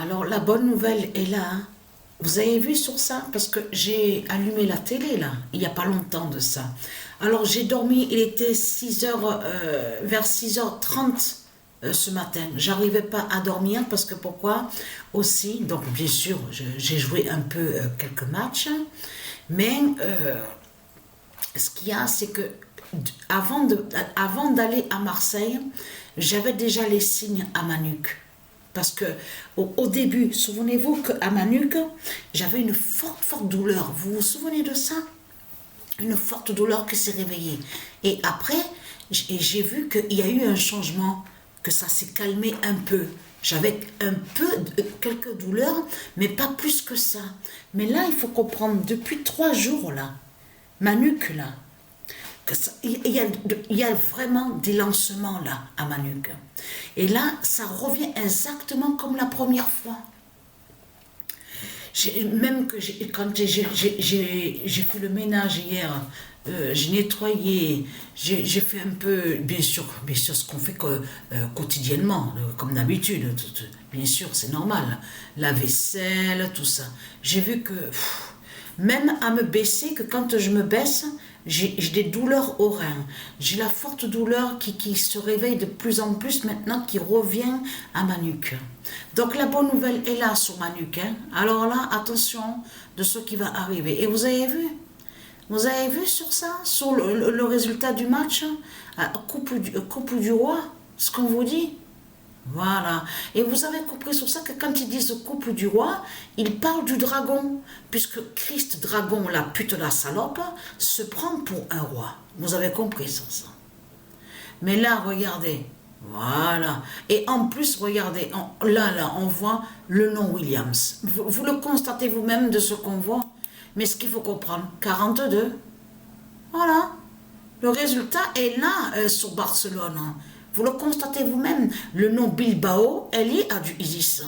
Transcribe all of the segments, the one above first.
Alors, la bonne nouvelle est là, hein. Vous avez vu sur ça? Parce que j'ai allumé la télé, là, il n'y a pas longtemps de ça. Alors, j'ai dormi, il était 6 heures, vers 6h30 ce matin. J'arrivais pas à dormir parce que pourquoi? Aussi, donc bien sûr, j'ai joué un peu quelques matchs, mais ce qu'il y a, c'est que avant d'aller à Marseille, j'avais déjà les signes à ma nuque. Parce que au début, souvenez-vous qu'à ma nuque, j'avais une forte, forte douleur. Vous vous souvenez de ça? Une forte douleur qui s'est réveillée. Et après, j'ai vu qu'il y a eu un changement, que ça s'est calmé un peu. J'avais un peu, quelques douleurs, mais pas plus que ça. Mais là, il faut comprendre, depuis 3 jours, là, ma nuque, là, il y a vraiment des lancements là à ma nuque. Et là, ça revient exactement comme la première fois. Même que quand j'ai fait le ménage hier, j'ai nettoyé, j'ai fait un peu, bien sûr ce qu'on fait quotidiennement, comme d'habitude, bien sûr, c'est normal. La vaisselle, tout ça. J'ai vu que, même à me baisser, que quand je me baisse, j'ai des douleurs au rein. J'ai la forte douleur qui se réveille de plus en plus maintenant, qui revient à ma nuque. Donc la bonne nouvelle est là sur ma nuque, hein. Alors là, attention de ce qui va arriver. Et vous avez vu sur ça, sur le résultat du match, coupe du roi, ce qu'on vous dit? Voilà. Et vous avez compris sur ça que quand ils disent couple du roi, ils parlent du dragon, puisque Christ dragon, la pute la salope, se prend pour un roi. Vous avez compris sur ça. Mais là, regardez. Voilà. Et en plus, regardez, là, on voit le nom Williams. Vous le constatez vous-même de ce qu'on voit. Mais ce qu'il faut comprendre, 42. Voilà. Le résultat est là sur Barcelone. Vous le constatez vous-même. Le nom Bilbao est lié à du Isis.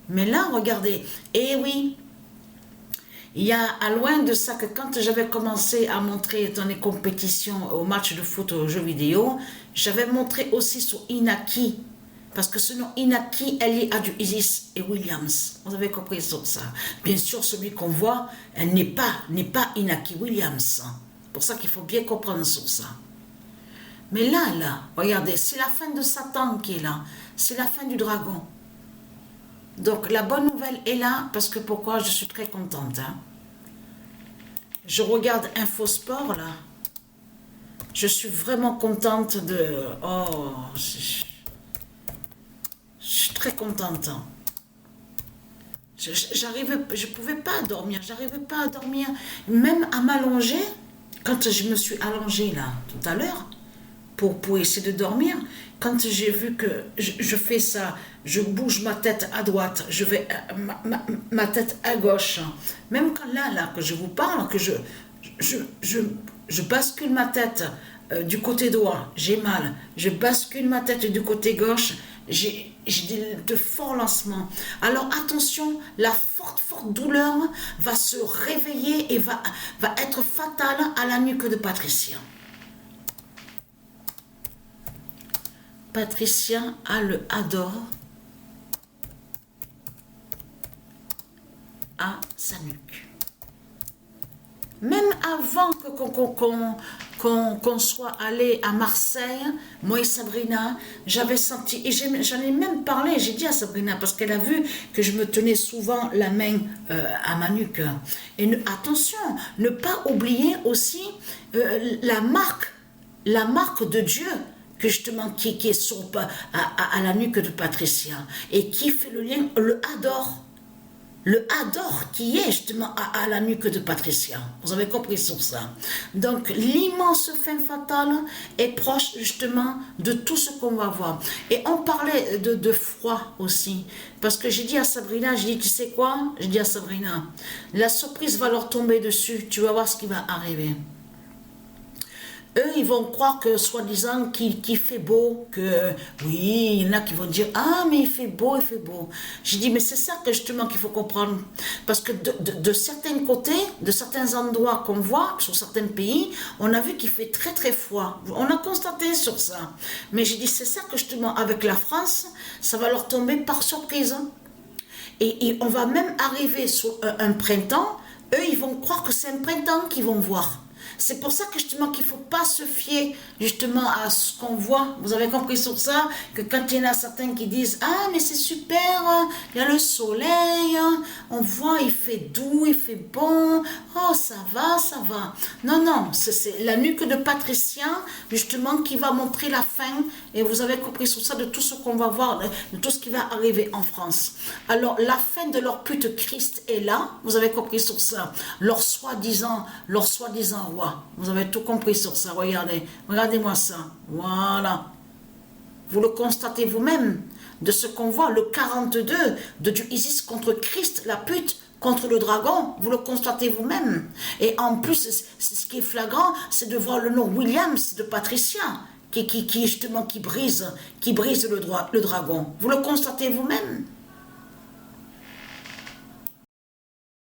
Mais là, regardez. Eh oui, il y a à loin de ça que quand j'avais commencé à montrer dans les compétitions, au match de foot, aux jeux vidéo, j'avais montré aussi sur Inaki. Parce que ce nom Inaki est lié à du Isis et Williams. Vous avez compris sur ça. Bien sûr, celui qu'on voit n'est pas Inaki Williams. C'est pour ça qu'il faut bien comprendre sur ça. Mais là, regardez, c'est la fin de Satan qui est là. C'est la fin du dragon. Donc, la bonne nouvelle est là, parce que pourquoi? Je suis très contente. Hein. Je regarde Infosport, là. Je suis vraiment contente de... Oh, je suis très contente. Je pouvais pas dormir, j'arrivais pas à dormir. Même à m'allonger, quand je me suis allongée, là, tout à l'heure, pour essayer de dormir, quand j'ai vu que je fais ça, je bouge ma tête à droite, je vais ma tête à gauche, même quand là que je vous parle, que je bascule ma tête du côté droit, j'ai mal, je bascule ma tête du côté gauche, j'ai de forts lancements. Alors attention, la forte douleur va se réveiller et va être fatale à la nuque de Patricia. Patricia adore à sa nuque. Même avant qu'on soit allé à Marseille, moi et Sabrina, j'avais senti, et j'en ai même parlé, j'ai dit à Sabrina, parce qu'elle a vu que je me tenais souvent la main à ma nuque. Et attention, ne pas oublier aussi la marque de Dieu, que justement qui est sur, à la nuque de Patricia, et qui fait le lien, le Hador qui est justement à la nuque de Patricia. Vous avez compris sur ça. Donc l'immense fin fatale est proche justement de tout ce qu'on va voir. Et on parlait de froid aussi. Parce que j'ai dit à Sabrina, j'ai dit, tu sais quoi? J'ai dit à Sabrina, la surprise va leur tomber dessus. Tu vas voir ce qui va arriver. eux, ils vont croire que, soi-disant, qu'il fait beau, que, oui, il y en a qui vont dire, ah, mais il fait beau, il fait beau. J'ai dit, mais c'est ça que, justement, qu'il faut comprendre. Parce que de certains côtés, de certains endroits qu'on voit, sur certains pays, on a vu qu'il fait très, très froid. On a constaté sur ça. Mais j'ai dit, c'est ça que, justement, avec la France, ça va leur tomber par surprise. Et on va même arriver sur un printemps, eux, ils vont croire que c'est un printemps qu'ils vont voir. C'est pour ça que justement qu'il ne faut pas se fier justement à ce qu'on voit. Vous avez compris sur ça, que quand il y en a certains qui disent ah mais c'est super, il y a le soleil, on voit il fait doux, il fait bon, oh ça va, ça va. Non, non, c'est la nuque de Patricia justement qui va montrer la fin, et vous avez compris sur ça de tout ce qu'on va voir, de tout ce qui va arriver en France. Alors la fin de leur pute Christ est là, vous avez compris sur ça, leur soi-disant roi. Vous avez tout compris sur ça, regardez. Regardez-moi ça. Voilà. Vous le constatez vous-même de ce qu'on voit, le 42 de du Isis contre Christ, la pute, contre le dragon. Vous le constatez vous-même. Et en plus, ce qui est flagrant, c'est de voir le nom Williams de Patricia, qui justement qui brise le dragon. Vous le constatez vous-même.